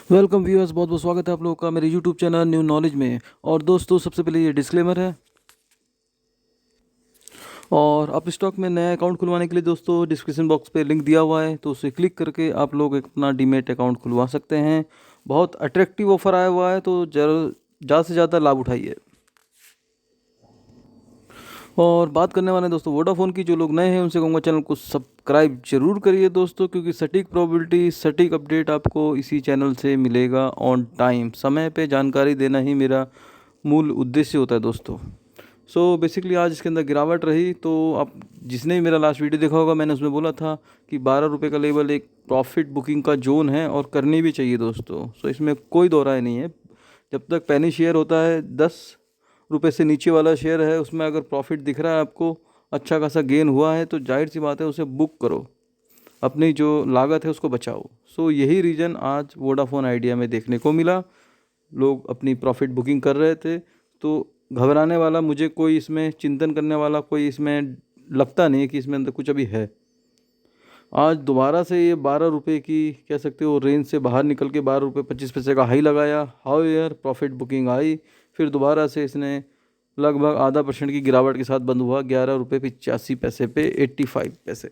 Welcome viewers, बहुत बहुत स्वागत है आप लोगों का मेरे यूट्यूब चैनल न्यू नॉलेज में। और दोस्तों, सबसे पहले ये डिस्क्लेमर है। और आप स्टॉक में नया अकाउंट खुलवाने के लिए दोस्तों डिस्क्रिप्शन बॉक्स पे लिंक दिया हुआ है, तो उसे क्लिक करके आप लोग अपना डीमेट अकाउंट खुलवा सकते हैं। बहुत अट्रैक्टिव ऑफर आया हुआ है, तो ज़्यादा से ज़्यादा लाभ उठाइए। और बात करने वाले हैं दोस्तों वोडाफोन की। जो लोग नए हैं उनसे कहूँगा चैनल को सब्सक्राइब जरूर करिए दोस्तों, क्योंकि सटीक प्रोबेबिलिटी सटीक अपडेट आपको इसी चैनल से मिलेगा ऑन टाइम। समय पे जानकारी देना ही मेरा मूल उद्देश्य होता है दोस्तों। सो बेसिकली आज इसके अंदर गिरावट रही, तो आप जिसने भी मेरा लास्ट वीडियो देखा होगा, मैंने उसमें बोला था कि 12 रुपये का लेवल एक प्रॉफिट बुकिंग का जोन है और करनी भी चाहिए दोस्तों। सो इसमें कोई दो राय नहीं है। जब तक पेनी शेयर होता है, 10 रुपये से नीचे वाला शेयर है, उसमें अगर प्रॉफिट दिख रहा है आपको, अच्छा खासा गेन हुआ है, तो जाहिर सी बात है उसे बुक करो, अपनी जो लागत है उसको बचाओ। सो यही रीज़न आज वोडाफोन आइडिया में देखने को मिला। लोग अपनी प्रॉफिट बुकिंग कर रहे थे, तो घबराने वाला, मुझे कोई इसमें चिंतन करने वाला कोई इसमें लगता नहीं है कि इसमें अंदर कुछ अभी है। आज दोबारा से ये 12 रुपये की कह सकते हो रेंज से बाहर निकल के 12 रुपये 25 पैसे का हाई लगाया। हाउ यार प्रॉफिट बुकिंग आई, फिर दोबारा से इसने लगभग ½ % की गिरावट के साथ बंद हुआ 11 रुपये 85 पैसे पे 85 पैसे।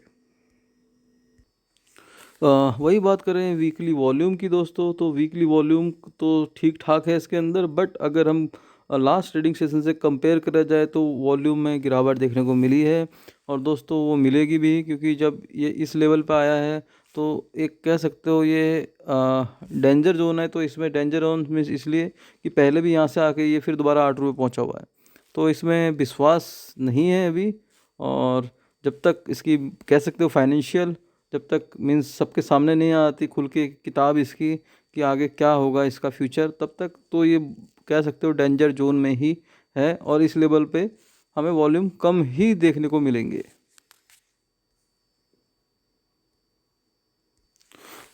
वही बात करें वीकली वॉल्यूम की दोस्तों, तो वीकली वॉल्यूम तो ठीक ठाक है इसके अंदर, बट अगर हम लास्ट ट्रेडिंग सेशन से कंपेयर करा जाए तो वॉल्यूम में गिरावट देखने को मिली है। और दोस्तों वो मिलेगी भी, क्योंकि जब ये इस लेवल पर आया है तो एक कह सकते हो ये डेंजर जोन है। तो इसमें डेंजर जोन में इसलिए कि पहले भी यहाँ से आके ये फिर दोबारा 8 रुपये पहुँचा हुआ है, तो इसमें विश्वास नहीं है अभी। और जब तक इसकी कह सकते हो फाइनेंशियल, जब तक मीन्स सबके सामने नहीं आती खुल के किताब इसकी कि आगे क्या होगा इसका फ्यूचर, तब तक तो ये कह सकते हो डेंजर जोन में ही है। और इस लेवल पे हमें वॉल्यूम कम ही देखने को मिलेंगे।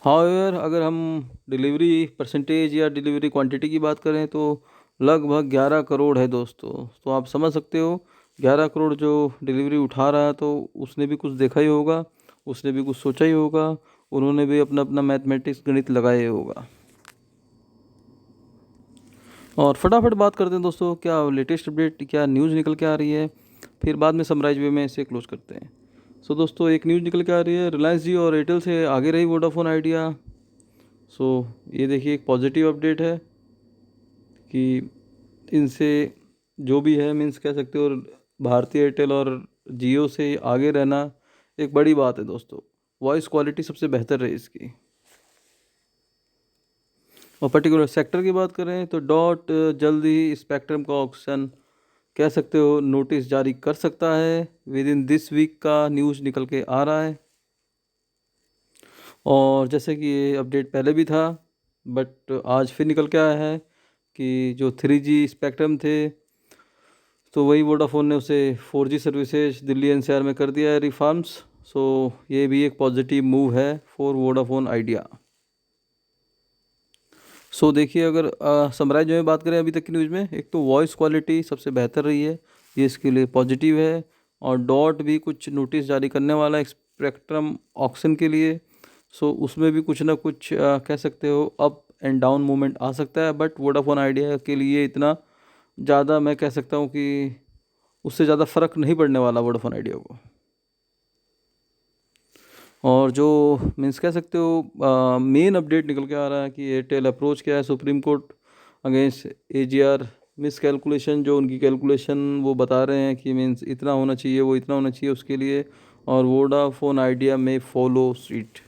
हाउएवर अगर हम डिलीवरी परसेंटेज या डिलीवरी क्वांटिटी की बात करें तो लगभग 11 करोड़ है दोस्तों। तो आप समझ सकते हो 11 करोड़ जो डिलीवरी उठा रहा है, तो उसने भी कुछ देखा ही होगा, उसने भी कुछ सोचा ही होगा, उन्होंने भी अपना अपना मैथमेटिक्स गणित लगाया ही होगा। और फटाफट बात करते हैं दोस्तों, क्या लेटेस्ट अपडेट, क्या न्यूज़ निकल के आ रही है, फिर बाद में समराइज वे में इसे क्लोज करते हैं। सो दोस्तों, एक न्यूज़ निकल के आ रही है, रिलायंस जी और एयरटेल से आगे रही वोडाफोन आइडिया। सो ये देखिए एक पॉजिटिव अपडेट है कि इनसे जो भी है मीन्स कह सकते हो भारतीय एयरटेल और जियो से आगे रहना एक बड़ी बात है दोस्तों। वॉइस क्वालिटी सबसे बेहतर रही इसकी। और पर्टिकुलर सेक्टर की बात करें तो डॉट जल्द ही स्पेक्ट्रम का ऑक्शन कह सकते हो नोटिस जारी कर सकता है, विद इन दिस वीक का न्यूज़ निकल के आ रहा है। और जैसे कि ये अपडेट पहले भी था, बट आज फिर निकल के आया है कि जो 3G स्पेक्ट्रम थे, तो वही वोडाफोन ने उसे 4G सर्विसेज दिल्ली एनसीआर में कर दिया है रिफॉर्म्स। सो ये भी एक पॉजिटिव मूव है फॉर वोडाफोन आइडिया। सो देखिए, अगर समराइज में बात करें अभी तक की न्यूज़ में, एक तो वॉइस क्वालिटी सबसे बेहतर रही है, ये इसके लिए पॉजिटिव है। और डॉट भी कुछ नोटिस जारी करने वाला है स्पेक्ट्रम ऑक्शन के लिए। सो उसमें भी कुछ ना कुछ कह सकते हो अप एंड डाउन मूवमेंट आ सकता है, बट वोडाफोन आइडिया के लिए इतना ज़्यादा मैं कह सकता हूँ कि उससे ज़्यादा फ़र्क नहीं पड़ने वाला वोडाफोन आइडिया को। और जो मीन्स कह सकते हो मेन अपडेट निकल के आ रहा है कि एयरटेल अप्रोच क्या है supreme court against AGR miss calculation. जो उनकी कैलकुलेशन वो बता रहे हैं कि मीन्स इतना होना चाहिए, वो इतना होना चाहिए उसके लिए, और वोडाफोन आइडिया में फॉलो सीट।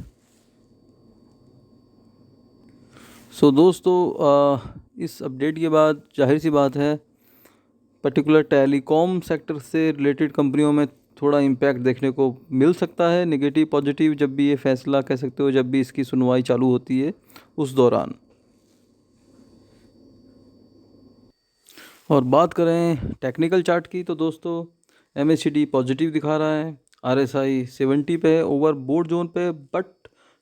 सो दोस्तों, इस अपडेट के बाद जाहिर सी बात है पर्टिकुलर टेलीकॉम सेक्टर से रिलेटेड कंपनियों में थोड़ा इम्पैक्ट देखने को मिल सकता है, नेगेटिव पॉजिटिव, जब भी ये फैसला कह सकते हो, जब भी इसकी सुनवाई चालू होती है उस दौरान। और बात करें टेक्निकल चार्ट की तो दोस्तों MACD पॉजिटिव दिखा रहा है, RSI 70 पे है, ओवर बोर्ड जोन पे, बट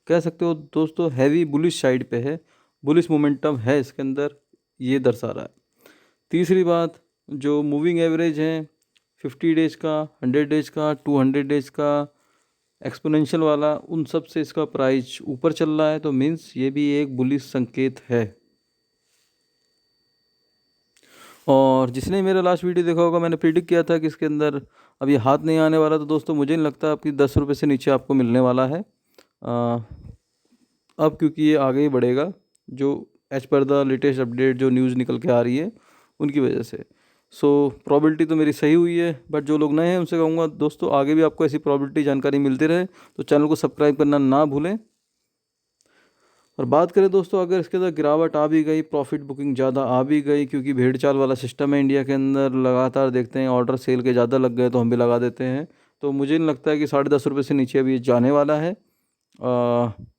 कह सकते हो दोस्तों हैवी बुलिश साइड पे है, बुलिश मोमेंटम है इसके अंदर, ये दर्शा रहा है। तीसरी बात, जो मूविंग एवरेज है 50 डेज का, 100 डेज का, 200 डेज का, एक्सपोनेंशियल वाला, उन सब से इसका प्राइस ऊपर चल रहा है, तो मीन्स ये भी एक बुलिश संकेत है। और जिसने मेरा लास्ट वीडियो देखा होगा, मैंने प्रिडिक्ट किया था कि इसके अंदर अब ये हाथ नहीं आने वाला, तो दोस्तों मुझे नहीं लगता आपकी 10 रुपये से नीचे आपको मिलने वाला है अब, क्योंकि ये आगे ही बढ़ेगा जो as per the latest update जो न्यूज़ निकल के आ रही है उनकी वजह से। सो प्रोबेबिलिटी तो मेरी सही हुई है, बट जो लोग नए हैं उनसे कहूँगा दोस्तों आगे भी आपको ऐसी प्रोबेबिलिटी जानकारी मिलती रहे, तो चैनल को सब्सक्राइब करना ना भूलें। और बात करें दोस्तों, अगर इसके अंदर गिरावट आ भी गई, प्रॉफिट बुकिंग ज़्यादा आ भी गई, क्योंकि भेड़ चाल वाला सिस्टम है इंडिया के अंदर, लगातार देखते हैं ऑर्डर सेल के ज़्यादा लग गए तो हम भी लगा देते हैं, तो मुझे नहीं लगता है कि 10.5 रुपये से नीचे अभी जाने वाला है।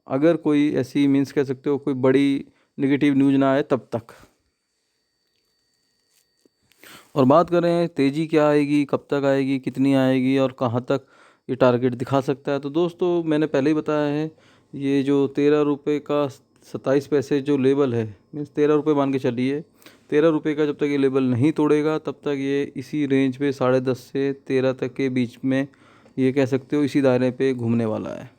अगर कोई ऐसी मीन्स कह सकते हो कोई बड़ी नेगेटिव न्यूज़ ना आए तब तक। और बात करें तेज़ी क्या आएगी, कब तक आएगी, कितनी आएगी और कहाँ तक ये टारगेट दिखा सकता है, तो दोस्तों मैंने पहले ही बताया है, ये जो 13 रुपये का 27 पैसे जो लेवल है, मीन्स 13 रुपये मान के चलिए, 13 रुपये का जब तक ये लेवल नहीं तोड़ेगा तब तक ये इसी रेंज पे 10.5 से 13 तक के बीच में, ये कह सकते हो इसी दायरे पे घूमने वाला है।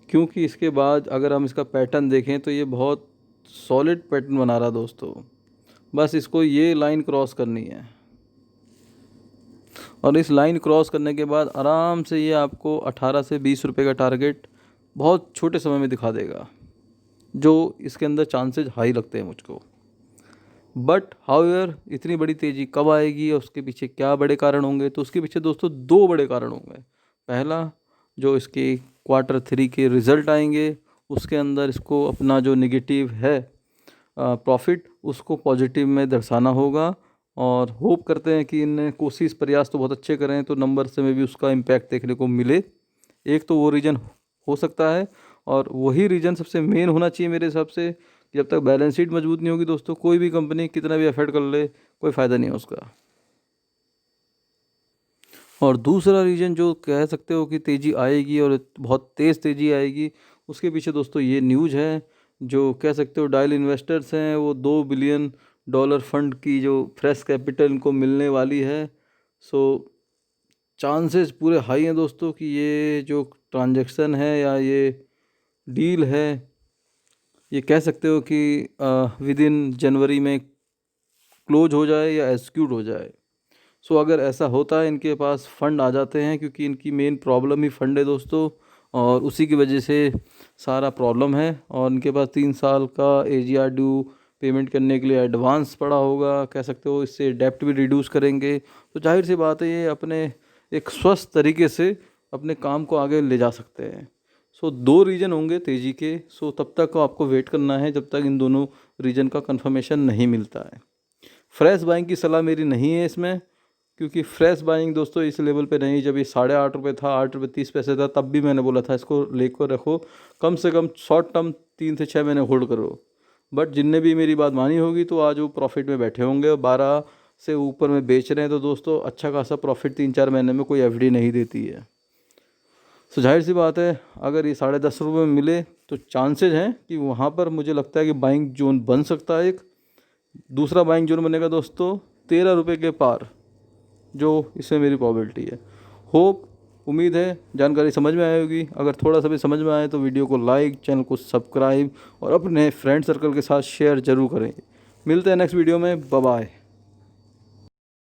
क्योंकि इसके बाद अगर हम इसका पैटर्न देखें तो ये बहुत सॉलिड पैटर्न बना रहा दोस्तों, बस इसको ये लाइन क्रॉस करनी है, और इस लाइन क्रॉस करने के बाद आराम से ये आपको 18 से 20 रुपये का टारगेट बहुत छोटे समय में दिखा देगा, जो इसके अंदर चांसेस हाई लगते हैं मुझको। बट हाउएवर इतनी बड़ी तेज़ी कब आएगी और उसके पीछे क्या बड़े कारण होंगे, तो उसके पीछे दोस्तों 2 बड़े कारण होंगे। पहला, जो इसके Q3 के रिज़ल्ट आएंगे, उसके अंदर इसको अपना जो नेगेटिव है प्रॉफिट उसको पॉजिटिव में दर्शाना होगा, और होप करते हैं कि इन कोशिश प्रयास तो बहुत अच्छे करें तो नंबर से में भी उसका इम्पैक्ट देखने को मिले। एक तो वो रीज़न हो सकता है, और वही रीज़न सबसे मेन होना चाहिए मेरे हिसाब से, कि जब तक बैलेंस शीट मजबूत नहीं होगी दोस्तों, कोई भी कंपनी कितना भी एफर्ट कर ले कोई फ़ायदा नहीं है उसका। और दूसरा रीज़न जो कह सकते हो कि तेज़ी आएगी और बहुत तेज़ तेज़ी आएगी, उसके पीछे दोस्तों ये न्यूज़ है, जो कह सकते हो डायल इन्वेस्टर्स हैं वो $2 बिलियन फंड की जो फ्रेश कैपिटल इनको मिलने वाली है। सो चांसेस पूरे हाई हैं दोस्तों कि ये जो ट्रांजैक्शन है या ये डील है, ये कह सकते हो कि विद इन जनवरी में क्लोज हो जाए या एग्जीक्यूट हो जाए। सो अगर ऐसा होता है, इनके पास फ़ंड आ जाते हैं, क्योंकि इनकी मेन प्रॉब्लम ही फ़ंड है दोस्तों, और उसी की वजह से सारा प्रॉब्लम है, और इनके पास 3 साल का AGR ड्यू पेमेंट करने के लिए एडवांस पड़ा होगा, कह सकते हो इससे डेप्ट भी रिड्यूस करेंगे, तो जाहिर सी बात है ये अपने एक स्वस्थ तरीके से अपने काम को आगे ले जा सकते हैं। सो 2 रीज़न होंगे तेज़ी के, सो तब तक आपको वेट करना है जब तक इन दोनों रीज़न का कंफर्मेशन नहीं मिलता है। फ्रेश बाइंग की सलाह मेरी नहीं है इसमें, क्योंकि फ्रेश बाइंग दोस्तों इस लेवल पे नहीं, जब ये 8.5 रुपये था, 8 रुपये 30 पैसे था, तब भी मैंने बोला था इसको लेकर रखो, कम से कम शॉर्ट टर्म 3 से 6 महीने होल्ड करो। बट जिनने भी मेरी बात मानी होगी तो आज वो प्रॉफिट में बैठे होंगे, और 12 से ऊपर में बेच रहे हैं, तो दोस्तों अच्छा खासा प्रॉफिट 3-4 महीने में कोई FD नहीं देती है। तो जाहिर सी बात है, अगर ये 10.5 रुपये में मिले तो चांसेज हैं कि वहाँ पर मुझे लगता है कि बाइंग जोन बन सकता है। एक दूसरा बाइंग जोन बनेगा दोस्तों 13 रुपये के पार, जो इसमें मेरी प्रॉबिलिटी है। होप, उम्मीद है जानकारी समझ में आई होगी। अगर थोड़ा सा भी समझ में आए तो वीडियो को लाइक, चैनल को सब्सक्राइब और अपने फ्रेंड सर्कल के साथ शेयर ज़रूर करें। मिलते हैं नेक्स्ट वीडियो में, बाय बाय।